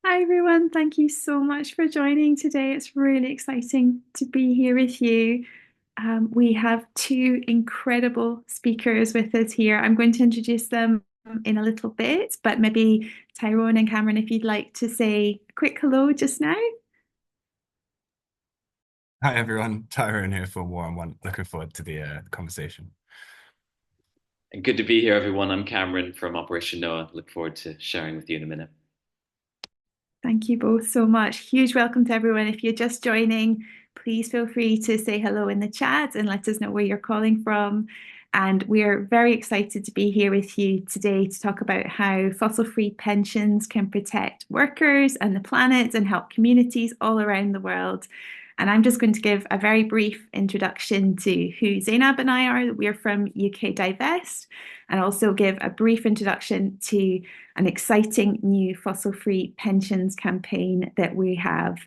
Hi everyone, thank you so much for joining today. It's really exciting to be here with you. We have two incredible speakers with us here. I'm going to introduce them in a little bit, but maybe Tyrone and Cameron, if you'd like to say a quick hello just now. Hi everyone, Tyrone here for War and Want. Looking forward to the conversation. Good to be here, everyone. I'm Cameron from Operation Noah. Look forward to sharing with you in a minute. Thank you both so much. Huge welcome to everyone. If you're just joining, please feel free to say hello in the chat and let us know where you're calling from. And we're very excited to be here with you today to talk about how fossil-free pensions can protect workers and the planet and help communities all around the world. And I'm just going to give a very brief introduction to who Zainab and I are. We're from UK Divest, and also give a brief introduction to an exciting new fossil-free pensions campaign that we have.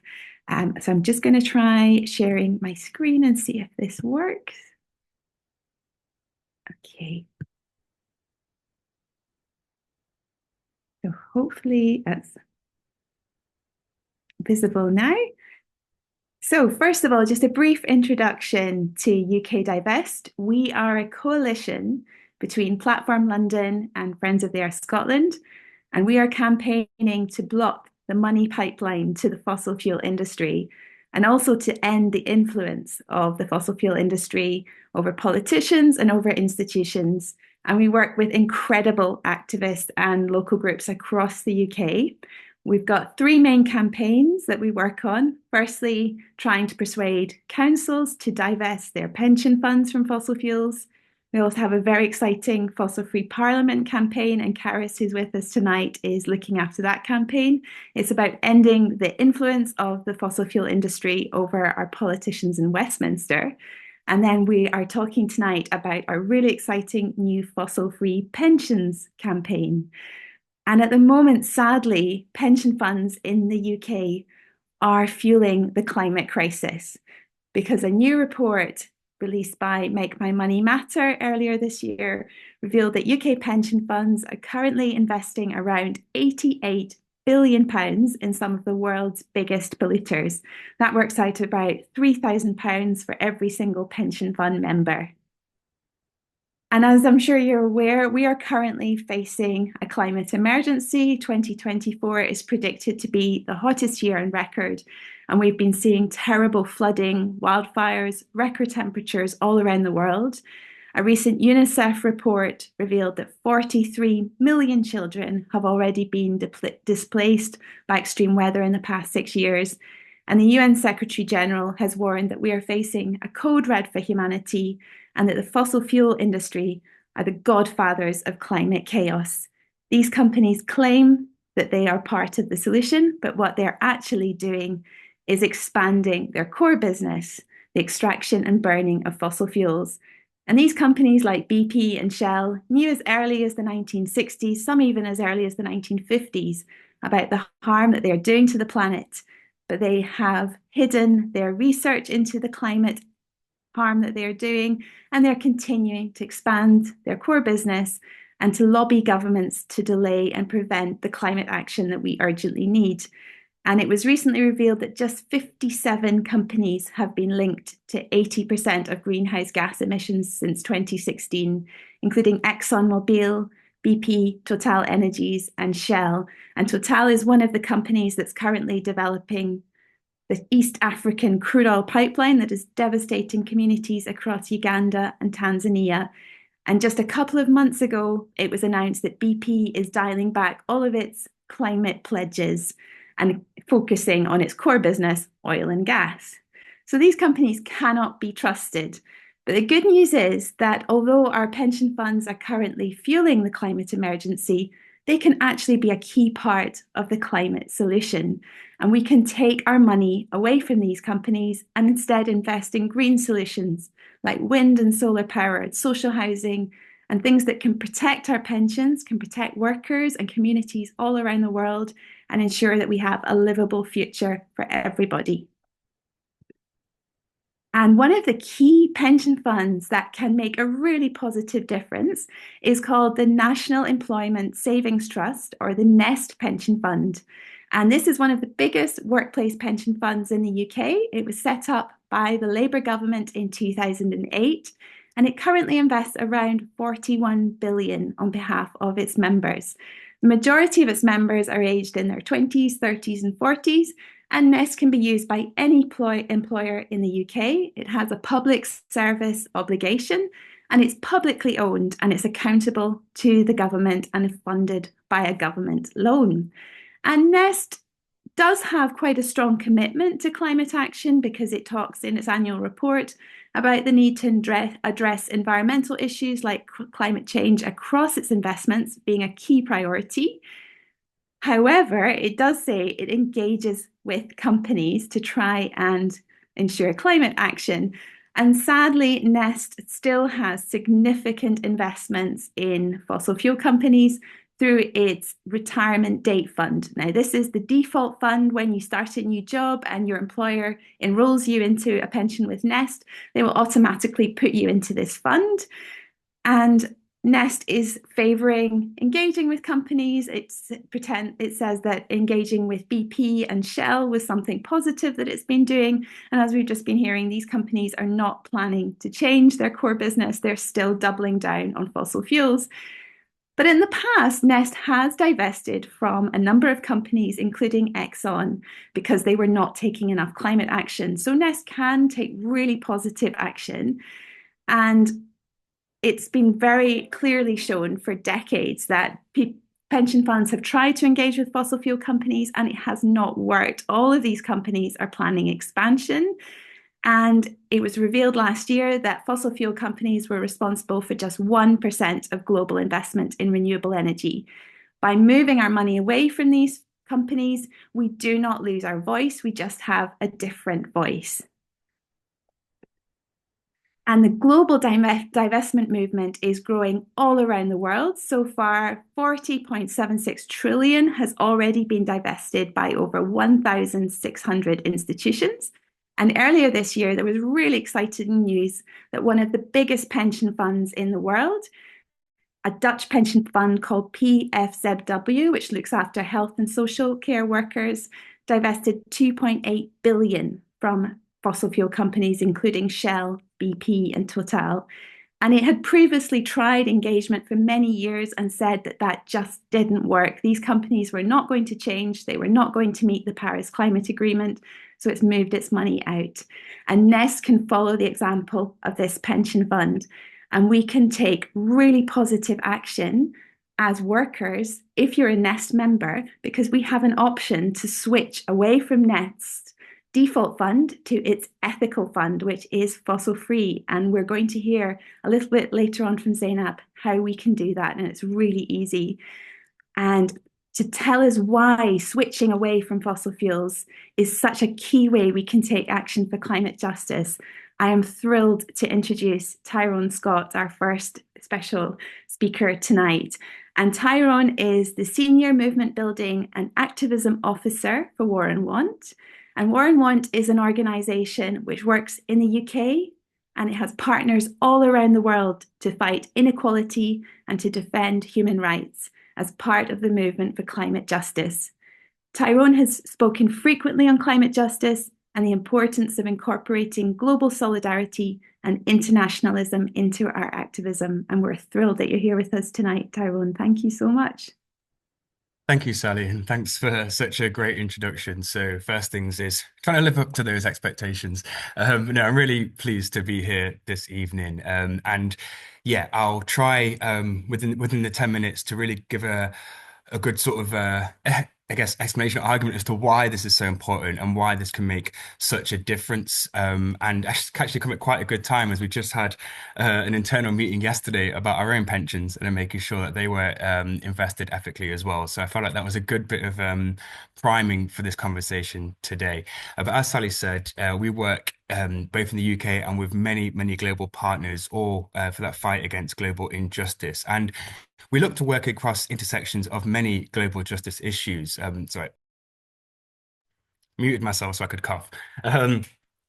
So I'm just going to try sharing my screen and see if this works. Okay. So hopefully that's visible now. So first of all, just a brief introduction to UK Divest. We are a coalition between Platform London and Friends of the Earth Scotland, and we are campaigning to block the money pipeline to the fossil fuel industry and also to end the influence of the fossil fuel industry over politicians and over institutions. And we work with incredible activists and local groups across the UK. We've got three main campaigns that we work on. Firstly, trying to persuade councils to divest their pension funds from fossil fuels. We also have a very exciting fossil-free parliament campaign, and Karis, who's with us tonight, is looking after that campaign. It's about ending the influence of the fossil fuel industry over our politicians in Westminster. And then we are talking tonight about our really exciting new fossil-free pensions campaign. And at the moment, sadly, pension funds in the UK are fueling the climate crisis because a new report released by Make My Money Matter earlier this year revealed that UK pension funds are currently investing around £88 billion in some of the world's biggest polluters. That works out to about £3,000 for every single pension fund member. And as I'm sure you're aware, we are currently facing a climate emergency. 2024 is predicted to be the hottest year on record. And we've been seeing terrible flooding, wildfires, record temperatures all around the world. A recent UNICEF report revealed that 43 million children have already been displaced by extreme weather in the past 6 years. And the UN Secretary General has warned that we are facing a code red for humanity and that the fossil fuel industry are the godfathers of climate chaos. These companies claim that they are part of the solution, but what they're actually doing is expanding their core business, the extraction and burning of fossil fuels. And these companies like BP and Shell knew as early as the 1960s, some even as early as the 1950s, about the harm that they are doing to the planet, but they have hidden their research into the climate harm that they're doing, and they're continuing to expand their core business and to lobby governments to delay and prevent the climate action that we urgently need. And it was recently revealed that just 57 companies have been linked to 80% of greenhouse gas emissions since 2016, including ExxonMobil, BP, Total Energies, and Shell. And Total is one of the companies that's currently developing the East African crude oil pipeline that is devastating communities across Uganda and Tanzania. And just a couple of months ago, it was announced that BP is dialing back all of its climate pledges and focusing on its core business, oil and gas. So these companies cannot be trusted. But the good news is that although our pension funds are currently fueling the climate emergency, they can actually be a key part of the climate solution. And we can take our money away from these companies and instead invest in green solutions like wind and solar power, social housing, and things that can protect our pensions, can protect workers and communities all around the world, and ensure that we have a livable future for everybody. And one of the key pension funds that can make a really positive difference is called the National Employment Savings Trust, or the Nest Pension Fund. And this is one of the biggest workplace pension funds in the UK. It was set up by the Labour government in 2008, and it currently invests around 41 billion on behalf of its members. The majority of its members are aged in their 20s, 30s, and 40s, and Nest can be used by any employer in the UK. It has a public service obligation, and it's publicly owned, and it's accountable to the government and is funded by a government loan. And Nest does have quite a strong commitment to climate action because it talks in its annual report about the need to address environmental issues like climate change across its investments being a key priority. However, it does say it engages with companies to try and ensure climate action. And sadly, Nest still has significant investments in fossil fuel companies through its retirement date fund. Now, this is the default fund when you start a new job and your employer enrolls you into a pension with Nest, they will automatically put you into this fund. And Nest is favouring engaging with companies. It says that engaging with BP and Shell was something positive that it's been doing. And as we've just been hearing, these companies are not planning to change their core business. They're still doubling down on fossil fuels. But in the past, Nest has divested from a number of companies, including Exxon, because they were not taking enough climate action. So Nest can take really positive action. And it's been very clearly shown for decades that pension funds have tried to engage with fossil fuel companies and it has not worked. All of these companies are planning expansion. And it was revealed last year that fossil fuel companies were responsible for just 1% of global investment in renewable energy. By moving our money away from these companies, we do not lose our voice, we just have a different voice. And the global divestment movement is growing all around the world. So far, 40.76 trillion has already been divested by over 1,600 institutions. And earlier this year, there was really exciting news that one of the biggest pension funds in the world, a Dutch pension fund called PFZW, which looks after health and social care workers, divested 2.8 billion from fossil fuel companies, including Shell, BP, and Total. And it had previously tried engagement for many years and said that that just didn't work. These companies were not going to change. They were not going to meet the Paris Climate Agreement. So it's moved its money out. And Nest can follow the example of this pension fund. And we can take really positive action as workers if you're a Nest member, because we have an option to switch away from Nest default fund to its ethical fund, which is fossil free. And we're going to hear a little bit later on from Zainab how we can do that. And it's really easy. And to tell us why switching away from fossil fuels is such a key way we can take action for climate justice, I am thrilled to introduce Tyrone Scott, our first special speaker tonight. And Tyrone is the Senior Movement Building and Activism Officer for War and Want. And War and Want is an organisation which works in the UK and it has partners all around the world to fight inequality and to defend human rights as part of the movement for climate justice. Tyrone has spoken frequently on climate justice and the importance of incorporating global solidarity and internationalism into our activism. And we're thrilled that you're here with us tonight, Tyrone. Thank you so much. Thank you, Sally, and thanks for such a great introduction. So first things is trying to live up to those expectations. No, I'm really pleased to be here this evening. And yeah, I'll try within the 10 minutes to really give a good sort of I guess explanation or argument as to why this is so important and why this can make such a difference. And actually come at quite a good time as we just had an internal meeting yesterday about our own pensions and making sure that they were invested ethically as well. So I felt like that was a good bit of priming for this conversation today. But as Sally said, we work both in the UK and with many, many global partners, all for that fight against global injustice. And we look to work across intersections of many global justice issues. Sorry, muted myself so I could cough.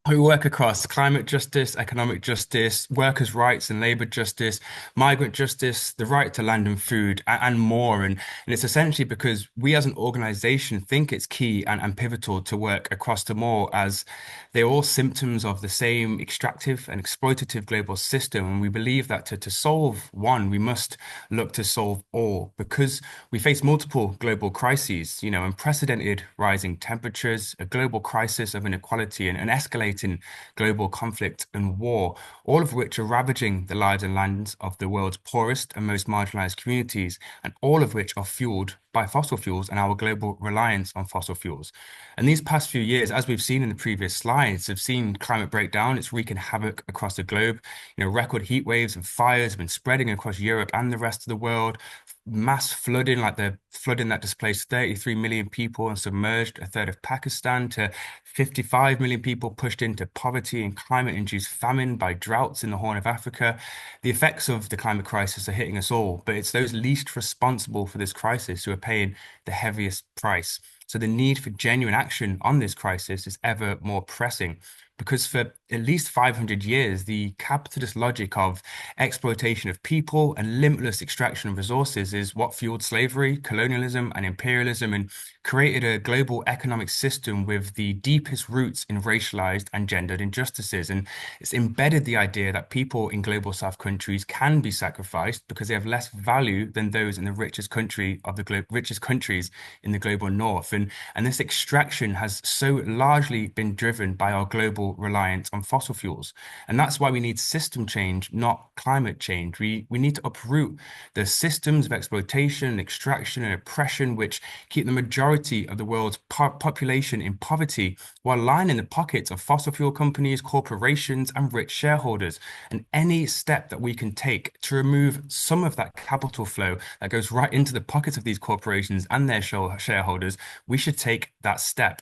We work across climate justice, economic justice, workers' rights and labor justice, migrant justice, the right to land and food, and more. And it's essentially because we as an organization think it's key and pivotal to work across them all, as they're all symptoms of the same extractive and exploitative global system. And we believe that to solve one, we must look to solve all, because we face multiple global crises, unprecedented rising temperatures, a global crisis of inequality, and an escalating global conflict and war, all of which are ravaging the lives and lands of the world's poorest and most marginalized communities, and all of which are fueled by fossil fuels and our global reliance on fossil fuels. And these past few years, as we've seen in the previous slides, have seen climate breakdown. It's wreaking havoc across the globe. Record heat waves and fires have been spreading across Europe and the rest of the world. Mass flooding, like the flooding that displaced 33 million people and submerged a third of Pakistan, to 55 million people pushed into poverty and climate-induced famine by droughts in the Horn of Africa. The effects of the climate crisis are hitting us all, but it's those least responsible for this crisis who are paying the heaviest price. So the need for genuine action on this crisis is ever more pressing, because for at least 500 years, the capitalist logic of exploitation of people and limitless extraction of resources is what fueled slavery, colonialism, and imperialism, and created a global economic system with the deepest roots in racialized and gendered injustices. And it's embedded the idea that people in global South countries can be sacrificed because they have less value than those in the richest richest countries in the global North. And this extraction has so largely been driven by our global reliance on fossil fuels. And that's why we need system change, not climate change. We need to uproot the systems of exploitation, extraction, and oppression which keep the majority of the world's population in poverty, while lining the pockets of fossil fuel companies, corporations, and rich shareholders. And any step that we can take to remove some of that capital flow that goes right into the pockets of these corporations and their shareholders, we should take that step.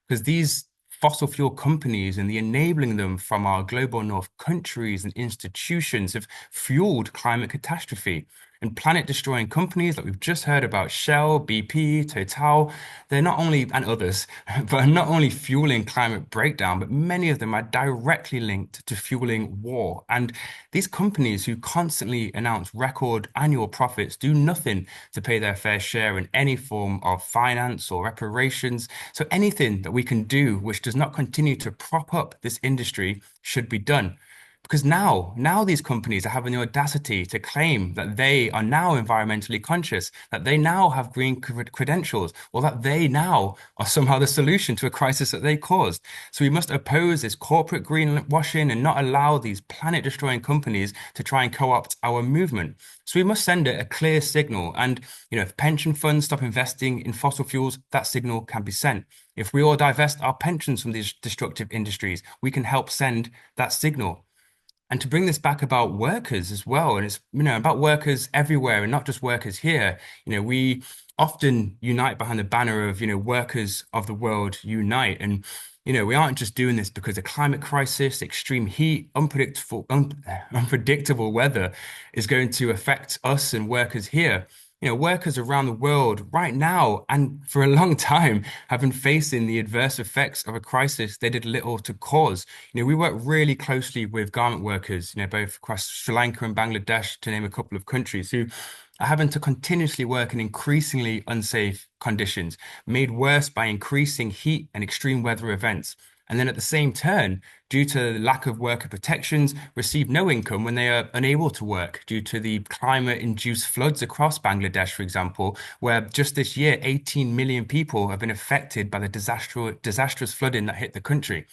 Because these fossil fuel companies and the enabling them from our global North countries and institutions have fueled climate catastrophe. And planet-destroying companies that we've just heard about, Shell, BP, Total, they're not only, and others, but are not only fueling climate breakdown, but many of them are directly linked to fueling war. And these companies who constantly announce record annual profits do nothing to pay their fair share in any form of finance or reparations. So anything that we can do which does not continue to prop up this industry should be done. Because now these companies are having the audacity to claim that they are now environmentally conscious, that they now have green credentials, or that they now are somehow the solution to a crisis that they caused. So we must oppose this corporate greenwashing and not allow these planet-destroying companies to try and co-opt our movement. So we must send a clear signal. And, if pension funds stop investing in fossil fuels, that signal can be sent. If we all divest our pensions from these destructive industries, we can help send that signal. And to bring this back about workers as well, and it's about workers everywhere and not just workers here. We often unite behind the banner of workers of the world unite, and we aren't just doing this because the climate crisis, extreme heat, unpredictable weather is going to affect us and workers here. Workers around the world right now and for a long time have been facing the adverse effects of a crisis they did little to cause. We work really closely with garment workers, both across Sri Lanka and Bangladesh, to name a couple of countries, who are having to continuously work in increasingly unsafe conditions, made worse by increasing heat and extreme weather events. And then at the same turn, due to the lack of worker protections, receive no income when they are unable to work due to the climate-induced floods across Bangladesh, for example, where just this year, 18 million people have been affected by the disastrous flooding that hit the country.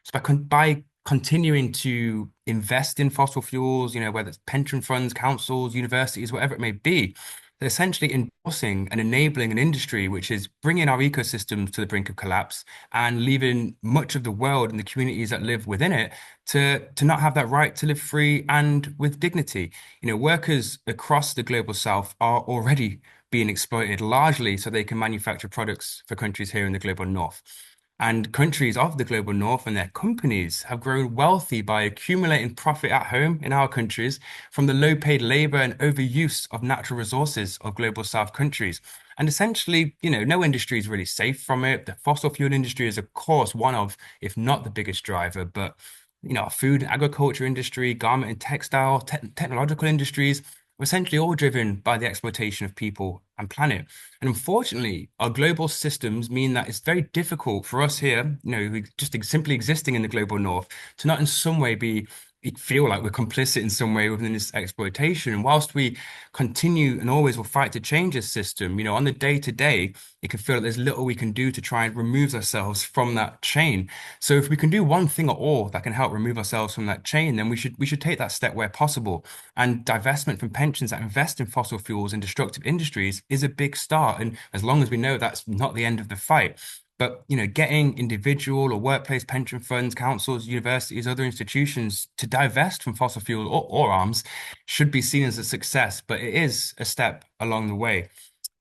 So by continuing to invest in fossil fuels, whether it's pension funds, councils, universities, whatever it may be, they're essentially endorsing and enabling an industry which is bringing our ecosystems to the brink of collapse and leaving much of the world and the communities that live within it to not have that right to live free and with dignity. Workers across the global South are already being exploited largely so they can manufacture products for countries here in the global North. And countries of the global North and their companies have grown wealthy by accumulating profit at home in our countries from the low-paid labor and overuse of natural resources of global South countries. And essentially, no industry is really safe from it. The fossil fuel industry is, of course, one of, if not the biggest driver, but our food and agriculture industry, garment and textile, technological industries are essentially all driven by the exploitation of people and planet. And unfortunately, our global systems mean that it's very difficult for us here, who just simply existing in the global north, to not in some way feel like we're complicit in some way within this exploitation. And whilst we continue and always will fight to change this system, on the day to day, it can feel like there's little we can do to try and remove ourselves from that chain. So if we can do one thing at all that can help remove ourselves from that chain, then we should take that step where possible. And divestment from pensions that invest in fossil fuels and destructive industries is a big start. And as long as we know that's not the end of the fight. But, getting individual or workplace pension funds, councils, universities, other institutions to divest from fossil fuel or arms should be seen as a success, but it is a step along the way.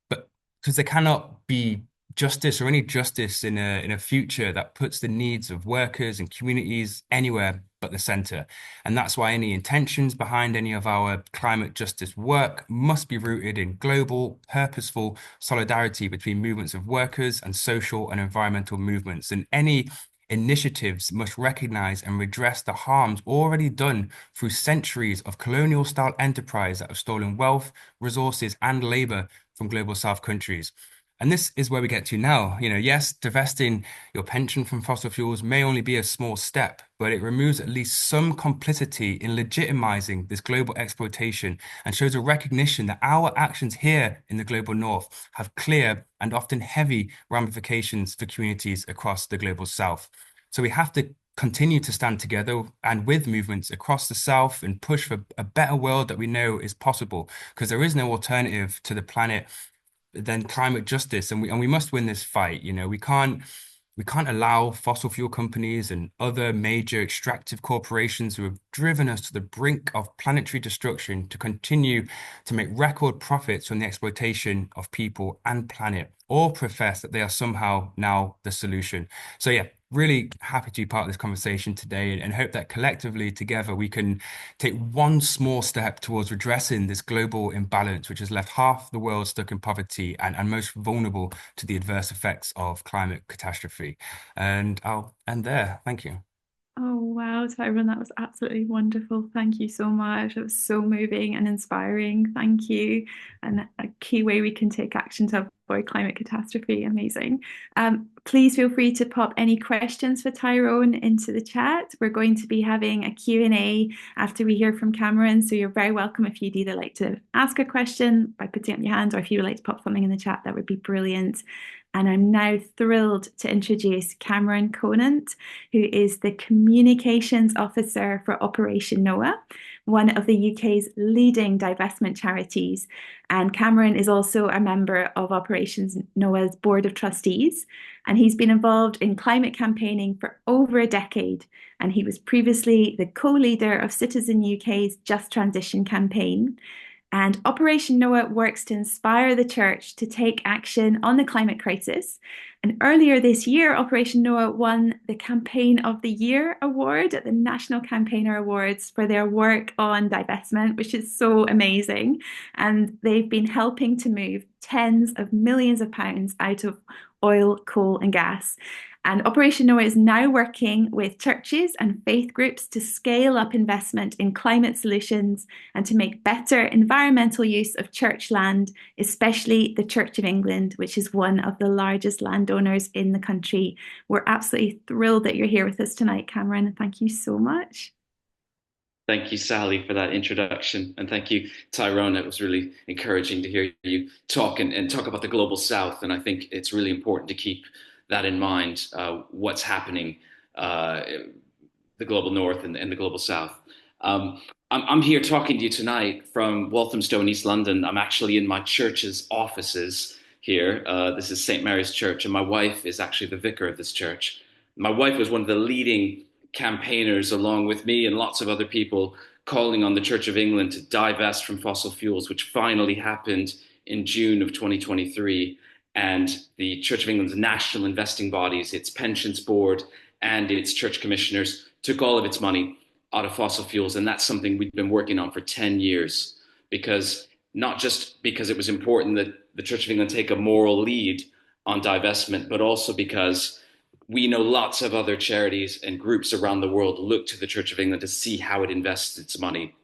But because there cannot be justice or any justice in a future that puts the needs of workers and communities anywhere but the center. And that's why any intentions behind any of our climate justice work must be rooted in global, purposeful solidarity between movements of workers and social and environmental movements. And any initiatives must recognize and redress the harms already done through centuries of colonial style enterprise that have stolen wealth, resources, and labor from global South countries. And this is where we get to now. Yes, divesting your pension from fossil fuels may only be a small step, but it removes at least some complicity in legitimizing this global exploitation and shows a recognition that our actions here in the global north have clear and often heavy ramifications for communities across the global south. So we have to continue to stand together and with movements across the south and push for a better world that we know is possible, because there is no alternative to the planet than climate justice, and we must win this fight. We can't allow fossil fuel companies and other major extractive corporations who have driven us to the brink of planetary destruction to continue to make record profits from the exploitation of people and planet, or profess that they are somehow now the solution. So yeah, really happy to be part of this conversation today, and hope that collectively together we can take one small step towards redressing this global imbalance, which has left half the world stuck in poverty and most vulnerable to the adverse effects of climate catastrophe. And I'll end there. Thank you. Oh, wow, Tyrone, that was absolutely wonderful. Thank you so much. It was so moving and inspiring. Thank you. And a key way we can take action to avoid climate catastrophe. Amazing. Please feel free to pop any questions for Tyrone into the chat. We're going to be having a Q&A after we hear from Cameron. So you're very welcome if you'd either like to ask a question by putting up your hand, or if you would like to pop something in the chat, that would be brilliant. And I'm now thrilled to introduce Cameron Conant, who is the Communications Officer for Operation Noah, one of the UK's leading divestment charities. And Cameron is also a member of Operation Noah's Board of Trustees. And he's been involved in climate campaigning for over a decade. And he was previously the co-leader of Citizen UK's Just Transition campaign. And Operation Noah works to inspire the church to take action on the climate crisis. And earlier this year, Operation Noah won the Campaign of the Year award at the National Campaigner Awards for their work on divestment, which is so amazing. And they've been helping to move tens of millions of pounds out of oil, coal, and gas. And Operation Noah is now working with churches and faith groups to scale up investment in climate solutions and to make better environmental use of church land, especially the Church of England, which is one of the largest landowners in the country. We're absolutely thrilled that you're here with us tonight, Cameron. Thank you so much. Thank you, Sally, for that introduction. And thank you, Tyrone. It was really encouraging to hear you talk and talk about the global south. And I think it's really important to keep that in mind, what's happening the global north and the global south. I'm here talking to you tonight from Walthamstow in East London. I'm actually in my church's offices here. This is St. Mary's Church, and my wife is actually the vicar of this church. My wife was one of the leading campaigners, along with me and lots of other people, calling on the Church of England to divest from fossil fuels, which finally happened in June of 2023. And the Church of England's national investing bodies, its pensions board and its church commissioners, took all of its money out of fossil fuels. And that's something we've been working on for 10 years, because not just because it was important that the Church of England take a moral lead on divestment, but also because we know lots of other charities and groups around the world look to the Church of England to see how it invests its money.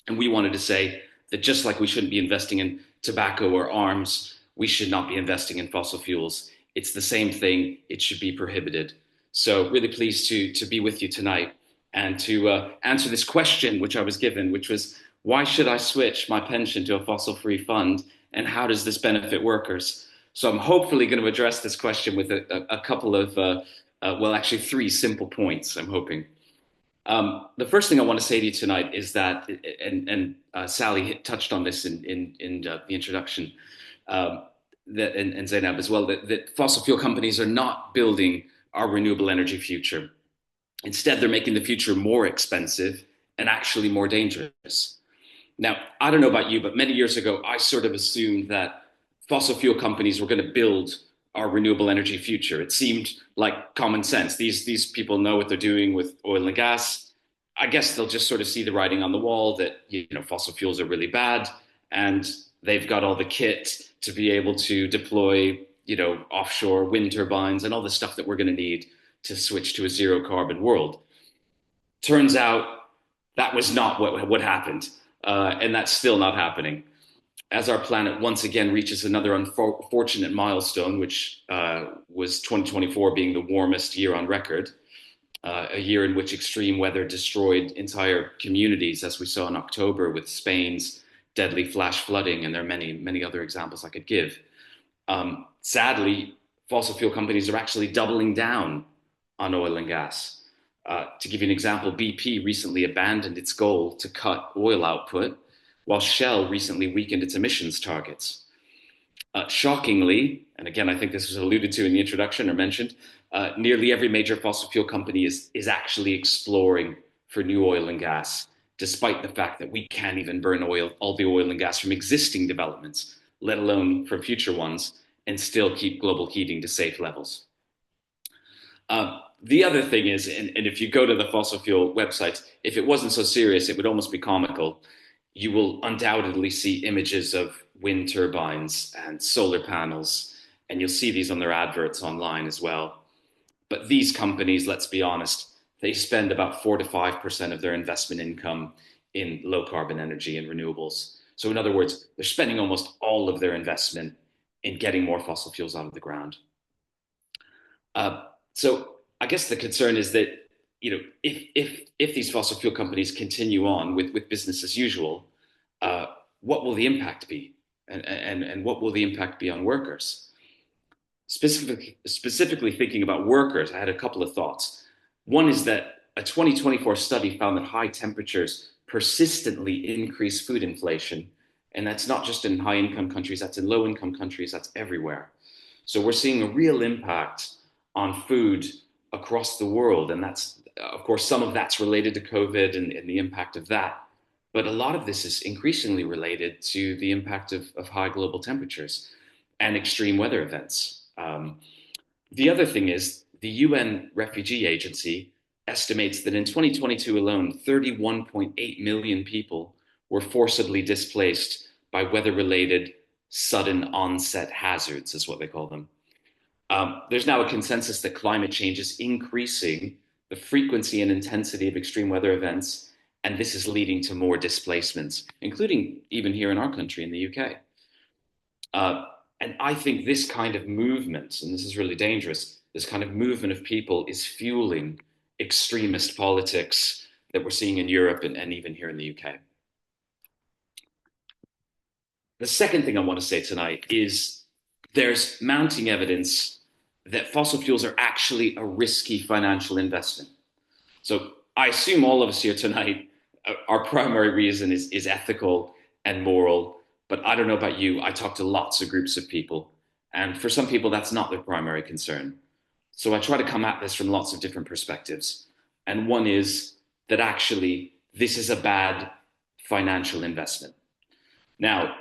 And we wanted to say that just like we shouldn't be investing in tobacco or arms, we should not be investing in fossil fuels. It's the same thing. It should be prohibited. So really pleased to be with you tonight and to answer this question, which I was given, which was, why should I switch my pension to a fossil-free fund? And how does this benefit workers? So I'm hopefully going to address this question with a couple of, well, actually 3 simple points, I'm hoping. The first thing I want to say to you tonight is that, and Sally touched on this in the introduction, and Zainab as well, that fossil fuel companies are not building our renewable energy future. Instead, they're making the future more expensive and actually more dangerous. Now, I don't know about you, but many years ago, I sort of assumed that fossil fuel companies were going to build our renewable energy future. It seemed like common sense. These people know what they're doing with oil and gas. I guess they'll just sort of see the writing on the wall that, fossil fuels are really bad, and they've got all the kit to be able to deploy, offshore wind turbines and all the stuff that we're going to need to switch to a zero carbon world. Turns out that was not what happened, and that's still not happening. As our planet once again reaches another unfortunate milestone, which was 2024 being the warmest year on record, a year in which extreme weather destroyed entire communities, as we saw in October with Spain's deadly flash flooding, and there are many, many other examples I could give. Sadly, fossil fuel companies are actually doubling down on oil and gas. To give you an example, BP recently abandoned its goal to cut oil output, while Shell recently weakened its emissions targets. Shockingly, and again, I think this was alluded to in the introduction or mentioned, nearly every major fossil fuel company is actually exploring for new oil and gas, despite the fact that we can't even burn all the oil and gas from existing developments, let alone from future ones, and still keep global heating to safe levels. The other thing is, and if you go to the fossil fuel websites, if it wasn't so serious, it would almost be comical. You will undoubtedly see images of wind turbines and solar panels, and you'll see these on their adverts online as well. But these companies, let's be honest, they spend about 4 to 5% of their investment income in low carbon energy and renewables. So in other words, they're spending almost all of their investment in getting more fossil fuels out of the ground. So I guess the concern is that, if these fossil fuel companies continue on with business as usual, what will the impact be? And what will the impact be on workers? Specifically thinking about workers, I had a couple of thoughts. One is that a 2024 study found that high temperatures persistently increase food inflation. And that's not just in high income countries, that's in low income countries, that's everywhere. So we're seeing a real impact on food across the world. And that's, of course, some of that's related to COVID and the impact of that. But a lot of this is increasingly related to the impact of high global temperatures and extreme weather events. The other thing is the UN Refugee Agency estimates that in 2022 alone, 31.8 million people were forcibly displaced by weather-related sudden onset hazards, is what they call them. There's now a consensus that climate change is increasing the frequency and intensity of extreme weather events, and this is leading to more displacements, including even here in our country, in the UK. And I think this kind of movement, and this is really dangerous, this kind of movement of people is fueling extremist politics that we're seeing in Europe and even here in the UK. The second thing I want to say tonight is there's mounting evidence that fossil fuels are actually a risky financial investment. So I assume all of us here tonight, our primary reason is ethical and moral. But I don't know about you, I talk to lots of groups of people, and for some people, that's not their primary concern. So I try to come at this from lots of different perspectives. And one is that actually, this is a bad financial investment. Now,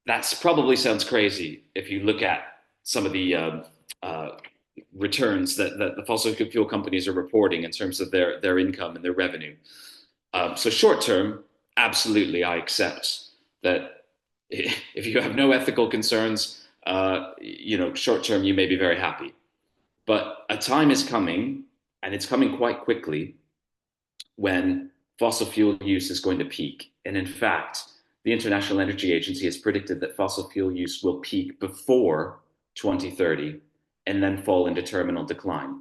that probably sounds crazy if you look at some of the returns that the fossil fuel companies are reporting in terms of their income and their revenue. So short term, absolutely, I accept that if you have no ethical concerns, short term, you may be very happy. But a time is coming, and it's coming quite quickly, when fossil fuel use is going to peak. And in fact, the International Energy Agency has predicted that fossil fuel use will peak before 2030 and then fall into terminal decline.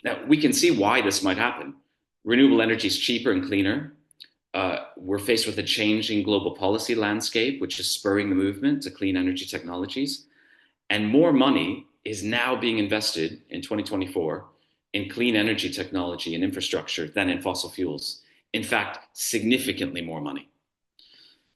Now, we can see why this might happen. Renewable energy is cheaper and cleaner. We're faced with a changing global policy landscape, which is spurring the movement to clean energy technologies. And more money is now being invested in 2024 in clean energy technology and infrastructure than in fossil fuels. In fact, significantly more money.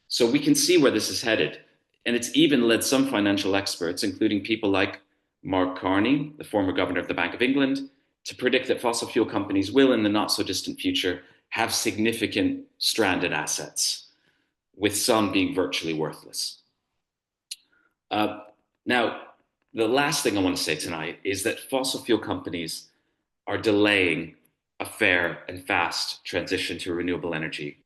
So we can see where this is headed. And it's even led some financial experts, including people like Mark Carney, the former governor of the Bank of England, to predict that fossil fuel companies will, in the not so distant future, have significant stranded assets, with some being virtually worthless. Now, the last thing I want to say tonight is that fossil fuel companies are delaying a fair and fast transition to renewable energy,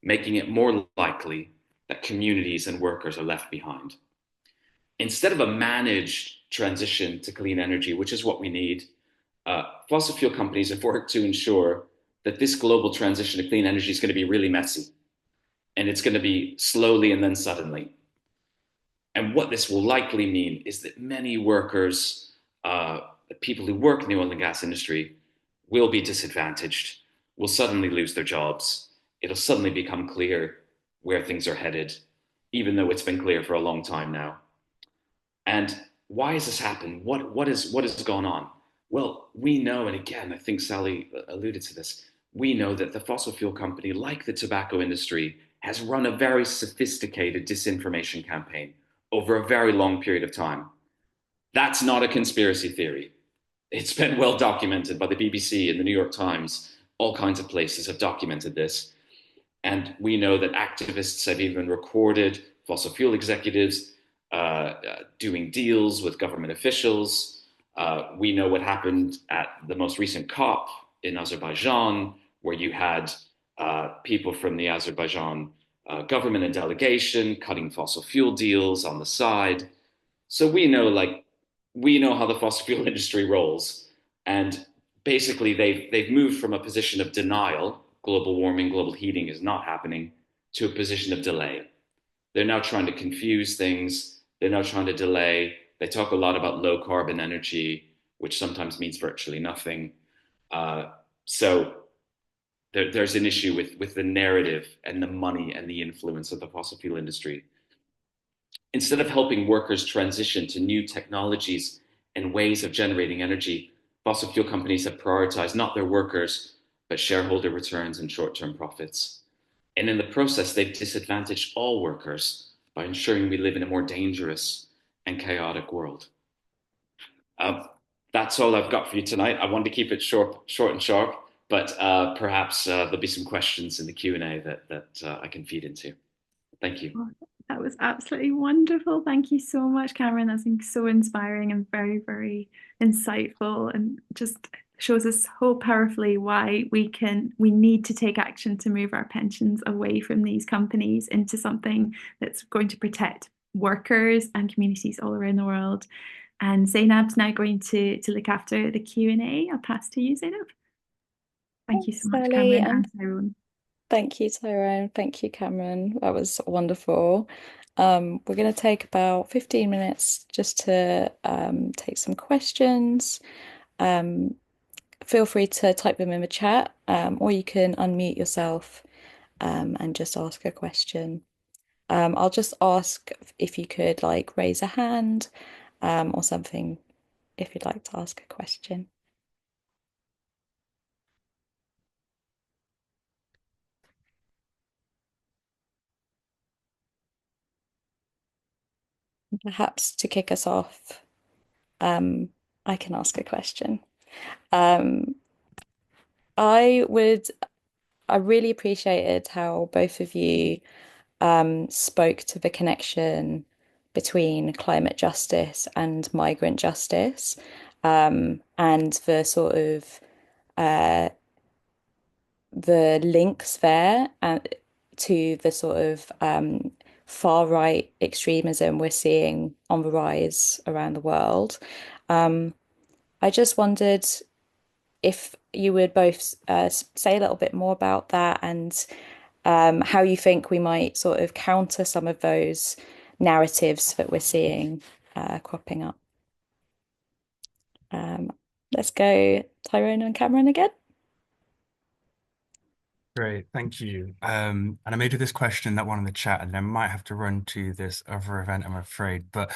making it more likely that communities and workers are left behind. Instead of a managed transition to clean energy, which is what we need, fossil fuel companies have worked to ensure that this global transition to clean energy is going to be really messy. And it's going to be slowly and then suddenly. And what this will likely mean is that many workers, people who work in the oil and gas industry, will be disadvantaged, will suddenly lose their jobs. It'll suddenly become clear where things are headed, even though it's been clear for a long time now. And why has this happened? What has gone on? Well, we know, and again, I think Sally alluded to this, we know that the fossil fuel company, like the tobacco industry, has run a very sophisticated disinformation campaign over a very long period of time. That's not a conspiracy theory. It's been well documented by the BBC and the New York Times. All kinds of places have documented this. And we know that activists have even recorded fossil fuel executives doing deals with government officials. We know what happened at the most recent COP in Azerbaijan, where you had people from the Azerbaijan government and delegation cutting fossil fuel deals on the side. So we know how the fossil fuel industry rolls, and basically they've moved from a position of denial, global warming, global heating is not happening, to a position of delay. They're now trying to confuse things. They're now trying to delay. They talk a lot about low carbon energy, which sometimes means virtually nothing. So there's an issue with the narrative and the money and the influence of the fossil fuel industry. Instead of helping workers transition to new technologies and ways of generating energy, fossil fuel companies have prioritized not their workers, but shareholder returns and short-term profits. And in the process, they've disadvantaged all workers by ensuring we live in a more dangerous and chaotic world. That's all I've got for you tonight. I wanted to keep it short and sharp, but perhaps there'll be some questions in the Q&A that I can feed into. Thank you. Oh, that was absolutely wonderful. Thank you so much, Cameron. That's been so inspiring and very, very insightful, and just shows us so powerfully why we need to take action to move our pensions away from these companies into something that's going to protect workers and communities all around the world. And Zainab's now going to look after the Q&A. I'll pass to you, Zainab. Thank you so much, Sally, Cameron and Tyrone. Thank you, Tyrone. Thank you, Cameron. That was wonderful. We're going to take about 15 minutes just to take some questions. Feel free to type them in the chat, or you can unmute yourself and just ask a question. I'll just ask if you could raise a hand or something if you'd like to ask a question. Perhaps to kick us off, I can ask a question. I really appreciated how both of you spoke to the connection between climate justice and migrant justice, and the sort of the links there and to the sort of far right extremism we're seeing on the rise around the world. Um, I just wondered if you would both say a little bit more about that and how you think we might sort of counter some of those narratives that we're seeing cropping up. Let's go Tyrone and Cameron again. Great, thank you. And I made this question that one in the chat, and I might have to run to this other event, I'm afraid. But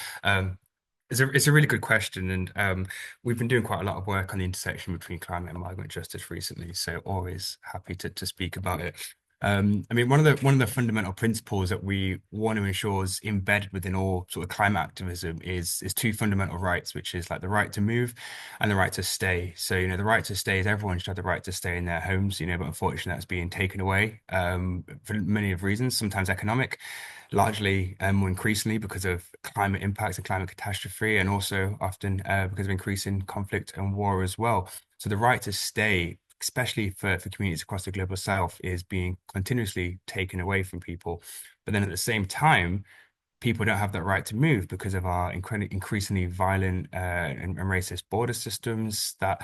it's a really good question, and we've been doing quite a lot of work on the intersection between climate and migrant justice recently. So always happy to speak about it. I mean, one of the fundamental principles that we want to ensure is embedded within all sort of climate activism is two fundamental rights, which is like the right to move and the right to stay. So, the right to stay is everyone should have the right to stay in their homes, but unfortunately that's being taken away for many of reasons, sometimes economic, largely more increasingly because of climate impacts and climate catastrophe, and also often because of increasing conflict and war as well. So the right to stay, especially for communities across the global south, is being continuously taken away from people. But then at the same time, people don't have that right to move because of our increasingly violent and racist border systems that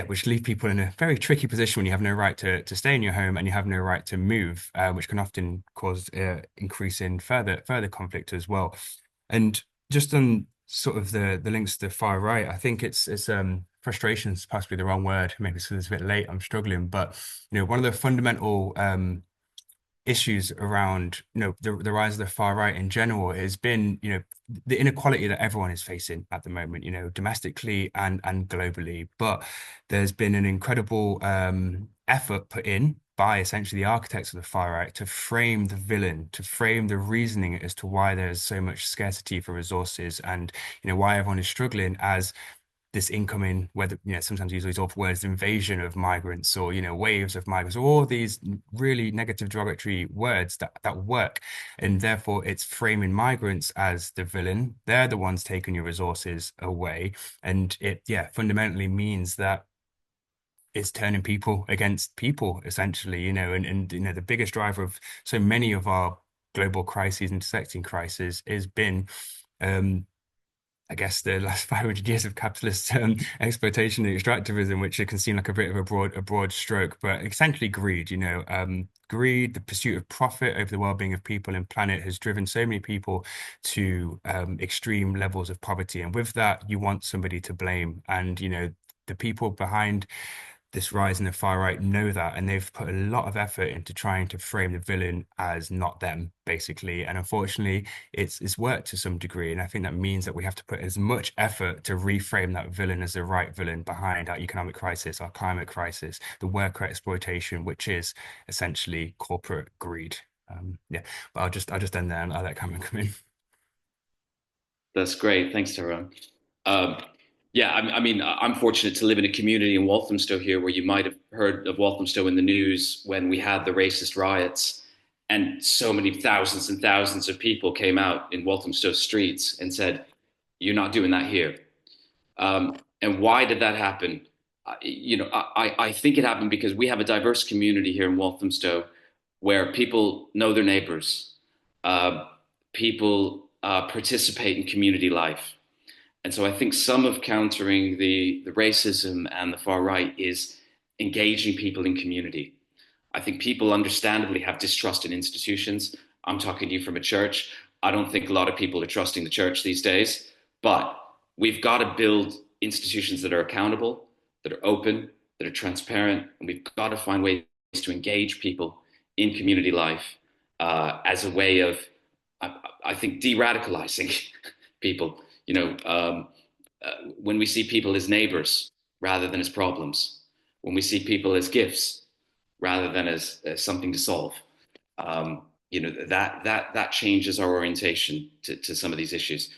which leave people in a very tricky position when you have no right to stay in your home and you have no right to move, which can often cause increase in further conflict as well. And just on sort of the links to the far right, I think it's frustration is possibly the wrong word. Maybe it's a bit late, I'm struggling, but one of the fundamental issues around the rise of the far right in general has been the inequality that everyone is facing at the moment, domestically and globally. But there's been an incredible effort put in by essentially the architects of the far right to frame the villain, to frame the reasoning as to why there's so much scarcity for resources, and why everyone is struggling as this incoming, whether sometimes use these awful words, invasion of migrants, or waves of migrants, or all these really negative derogatory words that work, and therefore it's framing migrants as the villain. They're the ones taking your resources away, and it fundamentally means that it's turning people against people, essentially, and the biggest driver of so many of our global crises, intersecting crises, has been I guess the last 500 years of capitalist exploitation and extractivism, which it can seem like a bit of a broad stroke, but essentially greed. Greed, the pursuit of profit over the well-being of people and planet, has driven so many people to extreme levels of poverty, and with that, you want somebody to blame, and the people behind this rise in the far right know that, and they've put a lot of effort into trying to frame the villain as not them, basically. And unfortunately, it's worked to some degree. And I think that means that we have to put as much effort to reframe that villain as the right villain behind our economic crisis, our climate crisis, the worker exploitation, which is essentially corporate greed. But I'll just end there and I'll let Cameron come in. That's great. Thanks, Tyrone. Um, I mean, I'm fortunate to live in a community in Walthamstow here where you might have heard of Walthamstow in the news when we had the racist riots, and so many thousands and thousands of people came out in Walthamstow streets and said, "You're not doing that here." And why did that happen? I think it happened because we have a diverse community here in Walthamstow where people know their neighbors, people participate in community life. And so I think some of countering the racism and the far right is engaging people in community. I think people understandably have distrust in institutions. I'm talking to you from a church. I don't think a lot of people are trusting the church these days, but we've got to build institutions that are accountable, that are open, that are transparent, and we've got to find ways to engage people in community life as a way of, I think, de-radicalizing people. When we see people as neighbors rather than as problems, when we see people as gifts rather than as something to solve, that changes our orientation to some of these issues.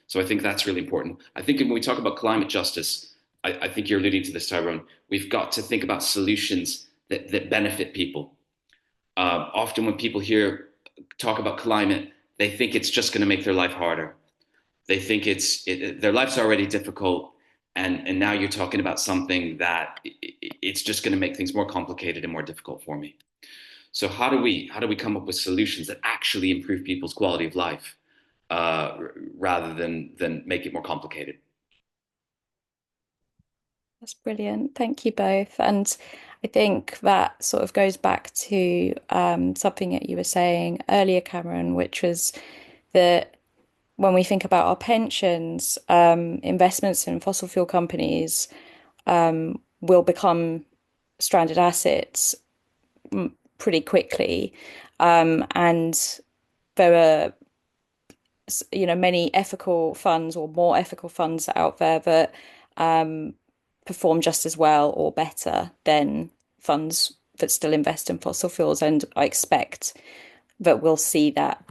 So I think that's really important. I think when we talk about climate justice, I think you're alluding to this, Tyrone, we've got to think about solutions that benefit people. Often when people talk about climate, they think it's just going to make their life harder. They think their life's already difficult, and now you're talking about something that it's just going to make things more complicated and more difficult for me. So how do we come up with solutions that actually improve people's quality of life rather than make it more complicated? That's brilliant. Thank you both. And I think that sort of goes back to something that you were saying earlier, Cameron, which was that when we think about our pensions, investments in fossil fuel companies will become stranded assets pretty quickly. And there are, many ethical funds or more ethical funds out there that perform just as well or better than funds that still invest in fossil fuels. And I expect that we'll see that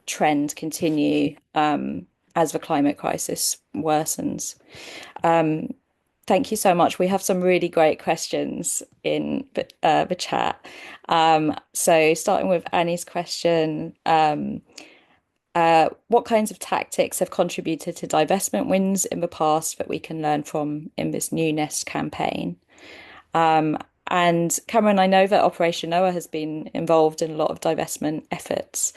trend continue as the climate crisis worsens. Thank you so much. We have some really great questions in the chat. So starting with Annie's question, what kinds of tactics have contributed to divestment wins in the past that we can learn from in this new Nest campaign? And Cameron, I know that Operation Noah has been involved in a lot of divestment efforts.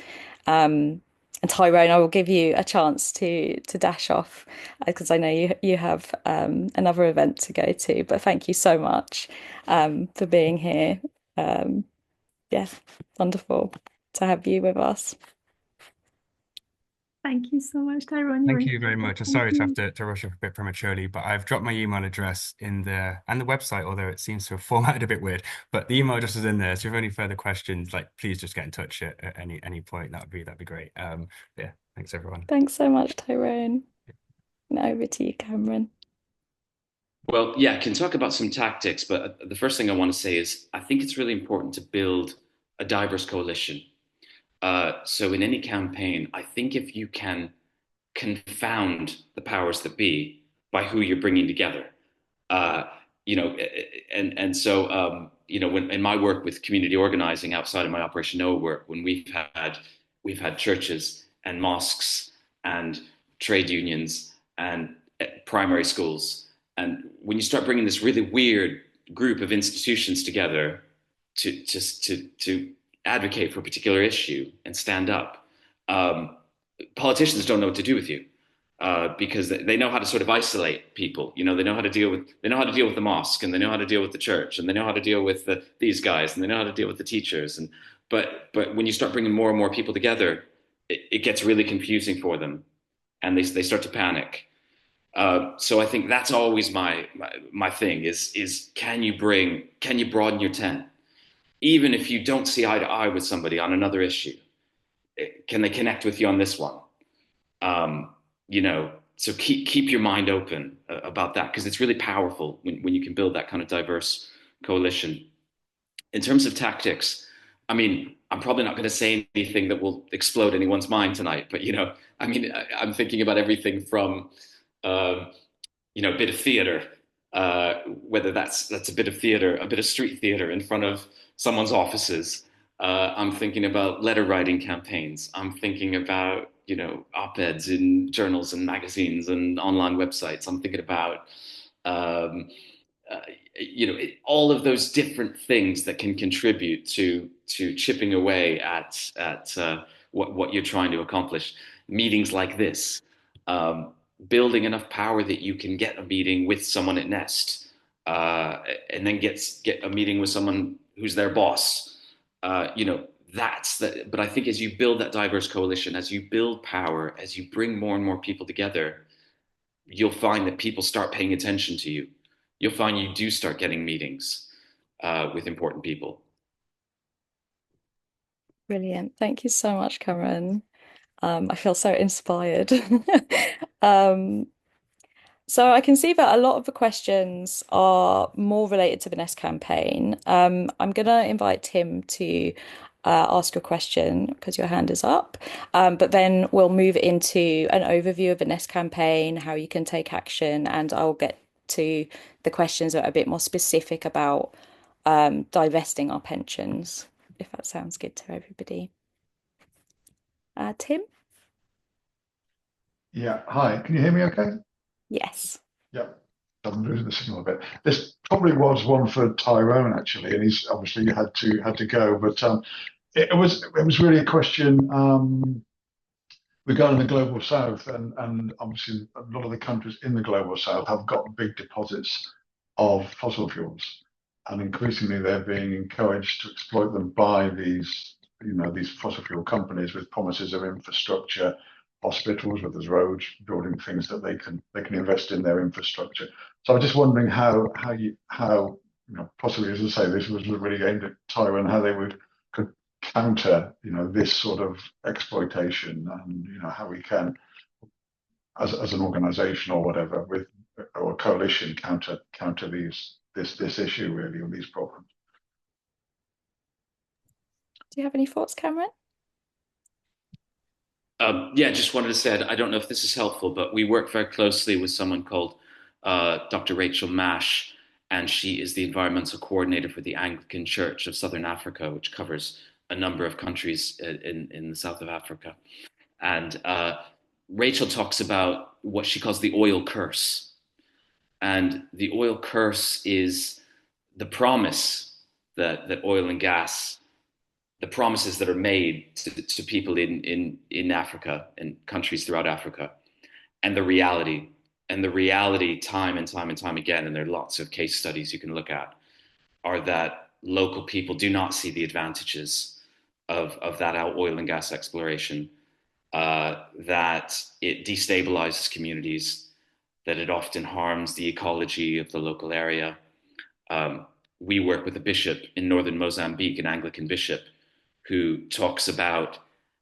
And Tyrone, I will give you a chance to dash off because I know you have another event to go to. But thank you so much for being here. Yeah, wonderful to have you with us. Thank you so much, Tyrone. Thank you very much. I'm Thank sorry to have you. to rush off a bit prematurely, but I've dropped my email address in there and the website, although it seems to have formatted a bit weird. But the email address is in there. So if you have any further questions, like please just get in touch at any point. That'd be great. Yeah, thanks everyone. Thanks so much, Tyrone. Now over to you, Cameron. Well, yeah, I can talk about some tactics, but the first thing I want to say is I think it's really important to build a diverse coalition. So in any campaign, I think if you can confound the powers that be by who you're bringing together, uh, when in my work with community organizing outside of my Operation Noah work, when we've had churches and mosques and trade unions and primary schools, and when you start bringing this really weird group of institutions together to advocate for a particular issue and stand up, politicians don't know what to do with you because they know how to sort of isolate people. They know how to deal with the mosque, and they know how to deal with the church, and they know how to deal with these guys, and they know how to deal with the teachers. But when you start bringing more and more people together, it gets really confusing for them, and they start to panic. So I think that's always my thing is can you broaden your tent, even if you don't see eye to eye with somebody on another issue? Can they connect with you on this one? Um, so keep your mind open about that, because it's really powerful when you can build that kind of diverse coalition. In terms of tactics, I mean, I'm probably not going to say anything that will explode anyone's mind tonight, but I mean, I'm thinking about everything from um, a bit of theater, whether that's a bit of theater, a bit of street theater in front of someone's offices. I'm thinking about letter writing campaigns. I'm thinking about, op-eds in journals and magazines and online websites. I'm thinking about, um, uh, all of those different things that can contribute to chipping away at what you're trying to accomplish. Meetings like this, um, building enough power that you can get a meeting with someone at Nest, and then get a meeting with someone who's their boss. But I think as you build that diverse coalition, as you build power, as you bring more and more people together, you'll find that people start paying attention to you. You'll find you do start getting meetings with important people. Brilliant. Thank you so much, Cameron. I feel so inspired. Um, so I can see that a lot of the questions are more related to the Nest campaign. I'm gonna invite Tim to ask a question because your hand is up. But then we'll move into an overview of the Nest campaign, how you can take action, and I'll get to the questions that are a bit more specific about divesting our pensions, if that sounds good to everybody. Tim? Yeah, hi. Can you hear me okay? Yes. Yep. I'm losing the signal a bit. This probably was one for Tyrone actually, and he's obviously had to go. But it was really a question regarding the global south, and obviously a lot of the countries in the global south have got big deposits of fossil fuels, and increasingly they're being encouraged to exploit them by these fossil fuel companies with promises of infrastructure, hospitals, where there's roads, building things that they can invest in their infrastructure. So I'm just wondering how possibly, as I say, this was really aimed at Taiwan, how they could counter this sort of exploitation, and how we can, as an organization or whatever, or a coalition, counter this issue really, or these problems. Do you have any thoughts, Cameron? Yeah, just wanted to say, I don't know if this is helpful, but we work very closely with someone called Dr. Rachel Mash, and she is the environmental coordinator for the Anglican Church of Southern Africa, which covers a number of countries in the south of Africa. And Rachel talks about what she calls the oil curse. And the oil curse is the promise that oil and gas, the promises that are made to people in Africa and countries throughout Africa, and the reality. And the reality, time and time and time again, and there are lots of case studies you can look at, are that local people do not see the advantages of that oil and gas exploration, that it destabilizes communities, that it often harms the ecology of the local area. We work with a bishop in northern Mozambique, an Anglican bishop, who talks about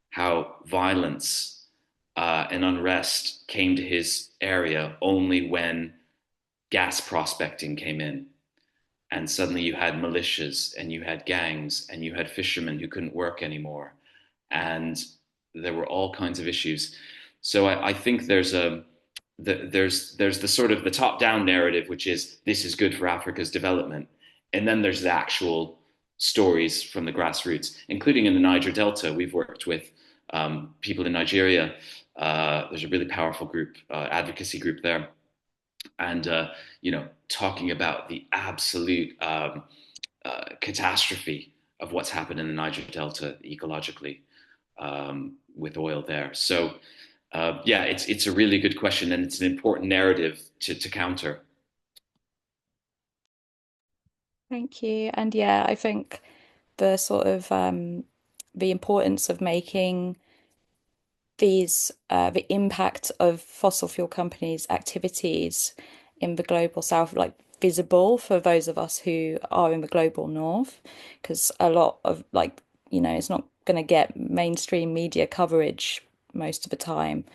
how violence and unrest came to his area only when gas prospecting came in. And suddenly you had militias and you had gangs and you had fishermen who couldn't work anymore. And there were all kinds of issues. So I think there's the sort of the top-down narrative, which is this is good for Africa's development. And then there's the actual stories from the grassroots, including in the Niger Delta. We've worked with people in Nigeria. There's a really powerful group, advocacy group there, and talking about the absolute catastrophe of what's happened in the Niger Delta ecologically with oil there. So yeah, it's a really good question, and it's an important narrative to counter. Thank you. And yeah, I think the sort of the importance of making these the impact of fossil fuel companies' activities in the global south like visible for those of us who are in the global north, because a lot of it's not going to get mainstream media coverage most of the time.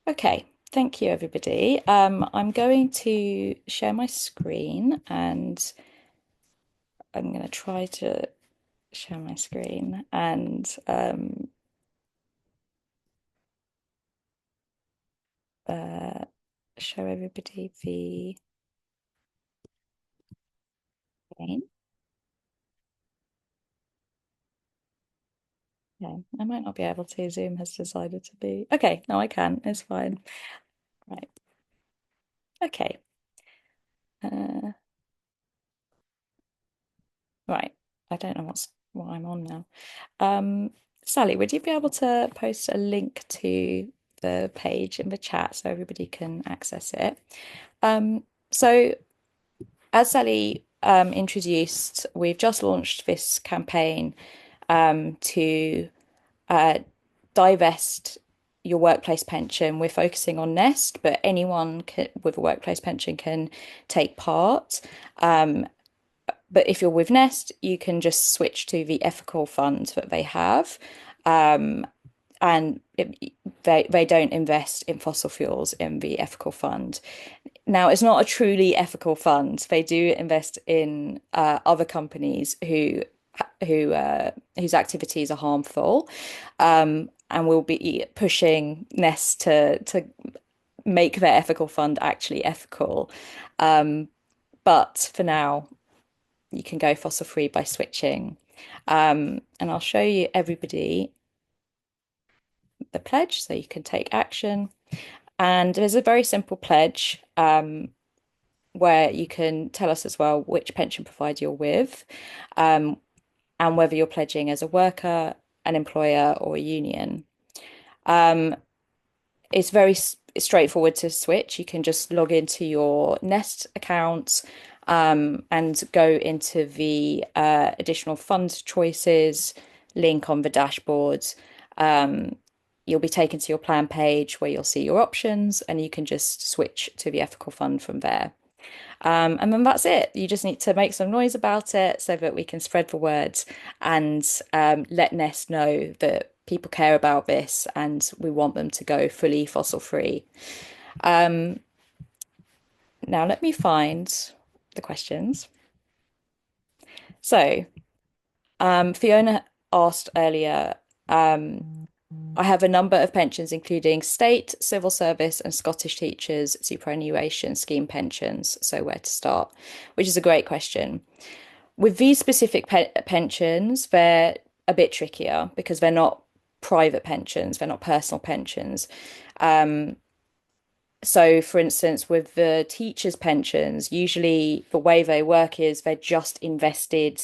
Okay, thank you everybody. I'm going to share my screen, and I'm going to try to share my screen and show everybody the screen. Yeah, I might not be able to. Zoom has decided to be. Okay, no, I can. It's fine. Right. Okay. Right. I don't know what I'm on now. Sally, would you be able to post a link to the page in the chat so everybody can access it? So as Sally introduced, we've just launched this campaign to divest your workplace pension. We're focusing on Nest, but anyone with a workplace pension can take part. But if you're with Nest, you can just switch to the ethical fund that they have. And they don't invest in fossil fuels in the ethical fund. Now, it's not a truly ethical fund. They do invest in other companies whose activities are harmful, and we'll be pushing Nest to make their ethical fund actually ethical. But for now, you can go fossil free by switching. And I'll show you everybody the pledge so you can take action. And there's a very simple pledge where you can tell us as well which pension provider you're with, and whether you're pledging as a worker, an employer, or a union. It's very straightforward to switch. You can just log into your Nest account and go into the additional fund choices link on the dashboard. You'll be taken to your plan page where you'll see your options, and you can just switch to the ethical fund from there. And then that's it. You just need to make some noise about it so that we can spread the word and let Nest know that people care about this and we want them to go fully fossil free. Now let me find the questions. So Fiona asked earlier, I have a number of pensions, including state, civil service, and Scottish teachers' superannuation scheme pensions. So where to start? Which is a great question. With these specific pensions, they're a bit trickier because they're not private pensions, they're not personal pensions. So, for instance, with the teachers' pensions, usually the way they work is they're just invested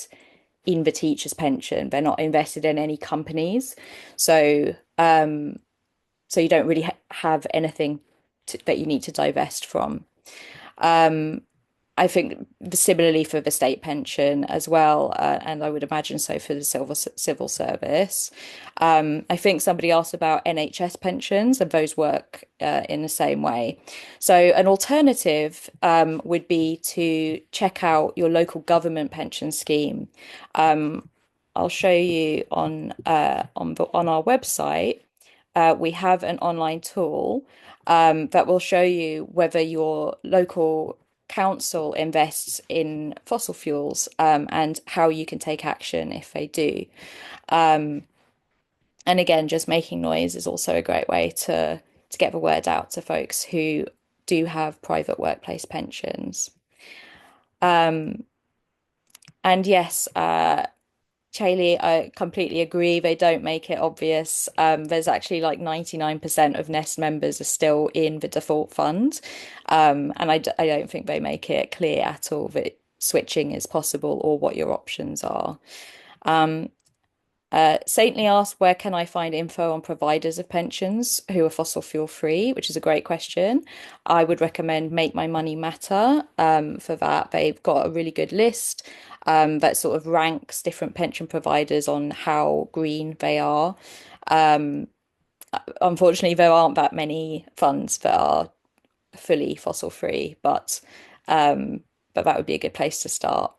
in the teacher's pension. They're not invested in any companies. So you don't really have anything that you need to divest from. I think similarly for the state pension as well, and I would imagine so for the civil service. I think somebody asked about NHS pensions, and those work in the same way. So an alternative would be to check out your local government pension scheme. I'll show you on our website. We have an online tool that will show you whether your local council invests in fossil fuels and how you can take action if they do. And again, just making noise is also a great way to get the word out to folks who do have private workplace pensions. And yes, Chailey, I completely agree. They don't make it obvious. There's actually like 99% of Nest members are still in the default fund. And I don't think they make it clear at all that switching is possible or what your options are. Saintly asked, where can I find info on providers of pensions who are fossil fuel free, which is a great question. I would recommend Make My Money Matter for that. They've got a really good list that sort of ranks different pension providers on how green they are. Unfortunately, there aren't that many funds that are fully fossil free, but that would be a good place to start.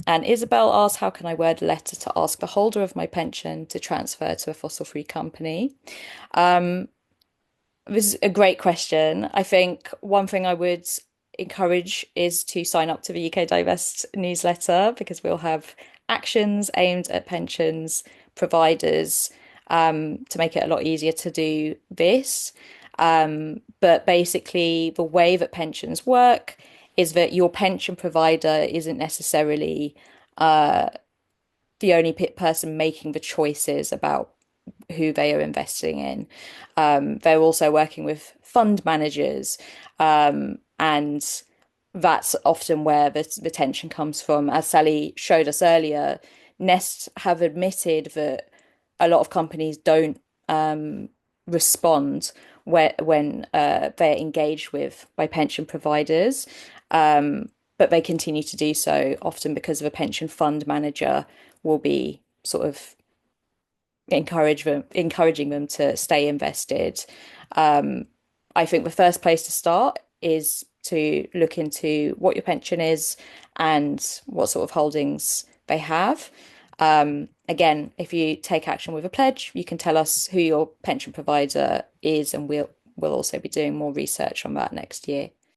And Isabel asked, how can I word a letter to ask the holder of my pension to transfer to a fossil-free company? This is a great question. I think one thing I would encourage is to sign up to the UK Divest newsletter, because we'll have actions aimed at pensions providers to make it a lot easier to do this. But basically, the way that pensions work is that your pension provider isn't necessarily the only person making the choices about who they are investing in. They're also working with fund managers, and that's often where the tension comes from. As Sally showed us earlier, Nest have admitted that a lot of companies don't respond when they're engaged with by pension providers. But they continue to do so, often because of a pension fund manager will be sort of encouraging them to stay invested. I think the first place to start is to look into what your pension is and what sort of holdings they have. Again, if you take action with a pledge, you can tell us who your pension provider is, and we'll also be doing more research on that next year.